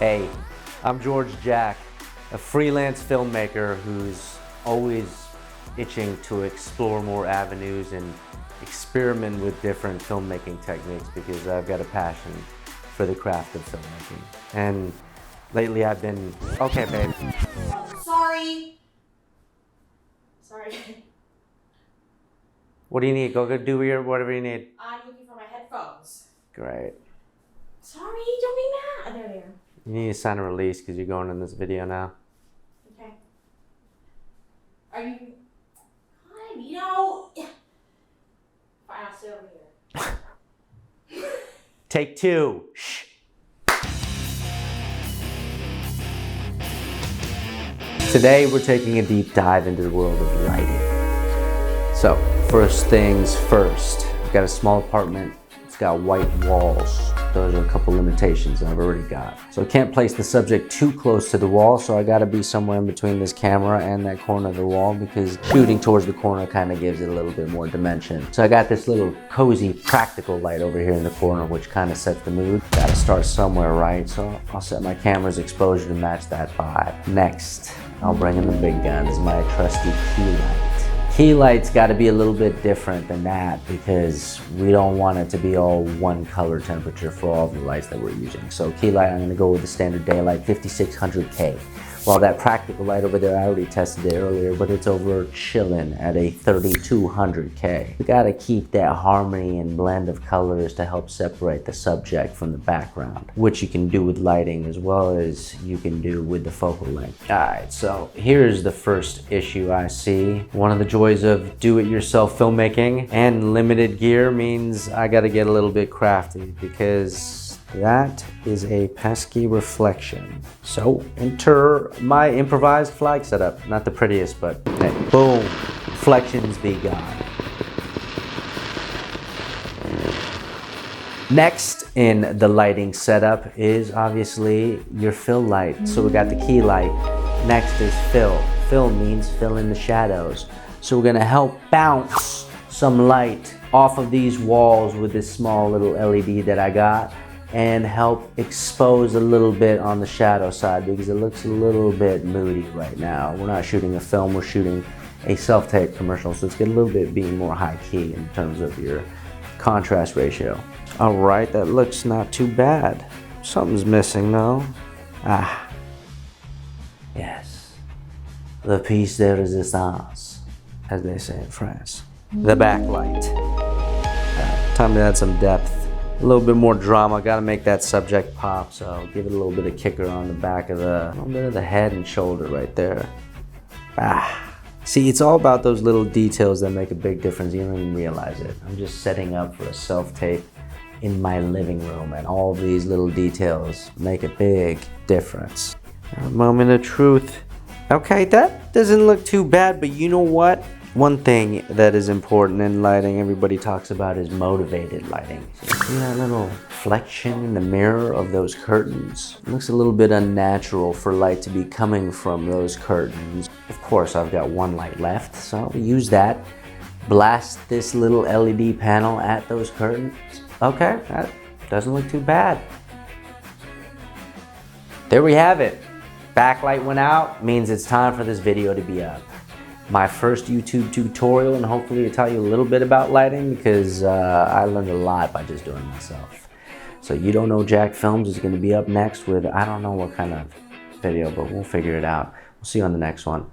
Hey, I'm George Jack, a freelance filmmaker who's always itching to explore more avenues and experiment with different filmmaking techniques because I've got a passion for the craft of filmmaking. And lately I've been, okay babe. Sorry. What do you need? Go do whatever you need. I'm looking for my headphones. Great. Sorry, don't be mad. There they are. You need to sign a release because you're going in this video now. Okay. Are you... Fine, you know... Fine, I'll sit over here. Take two. Shh. Today we're taking a deep dive into the world of lighting. So, first things first. I've got a small apartment. It's got white walls. Those are a couple limitations I've already got. So I can't place the subject too close to the wall, so I gotta be somewhere in between this camera and that corner of the wall because shooting towards the corner kind of gives it a little bit more dimension. So I got this little cozy practical light over here in the corner which kind of sets the mood. Gotta start somewhere, right? So I'll set my camera's exposure to match that vibe. Next, I'll bring in the big guns, my trusty key light. Key light's got to be a little bit different than that because we don't want it to be all one color temperature for all of the lights that we're using. So key light, I'm going to go with the standard daylight 5600K. While that practical light over there, I already tested it earlier, but it's over chilling at a 3200K. We got to keep that harmony and blend of colors to help separate the subject from the background, which you can do with lighting as well as you can do with the focal length. All right, so here's the first issue I see. One of the joys of do-it-yourself filmmaking and limited gear means I got to get a little bit crafty because that is a pesky reflection. So enter my improvised flag setup. Not the prettiest, but hey, boom, reflections be gone. Next in the lighting setup is obviously your fill light. So we got the key light. Next is fill. Fill means fill in the shadows. So we're gonna help bounce some light off of these walls with this small little LED that I got and help expose a little bit on the shadow side because it looks a little bit moody right now. We're not shooting a film, we're shooting a self-tape commercial, so it's get a little bit being more high key in terms of your contrast ratio. All right, that looks not too bad. Something's missing though. Ah, yes. The piece de resistance, as they say in France. The backlight. Time to add some depth. A little bit more drama, gotta make that subject pop, so give it a little bit of kicker on the back of a little bit of the head and shoulder right there. Ah. See, it's all about those little details that make a big difference. You don't even realize it. I'm just setting up for a self-tape in my living room, and all of these little details make a big difference. A moment of truth. Okay, that doesn't look too bad, but you know what? One thing that is important in lighting everybody talks about is motivated lighting. So see that little reflection in the mirror of those curtains? It looks a little bit unnatural for light to be coming from those curtains. Of course, I've got one light left, so I'll use that. Blast this little LED panel at those curtains. Okay, that doesn't look too bad. There we have it. Backlight went out, means it's time for this video to be up. My first YouTube tutorial, and hopefully it'll tell you a little bit about lighting because I learned a lot by just doing it myself. So You Don't Know Jack Films is going to be up next with I don't know what kind of video, but we'll figure it out. We'll see you on the next one.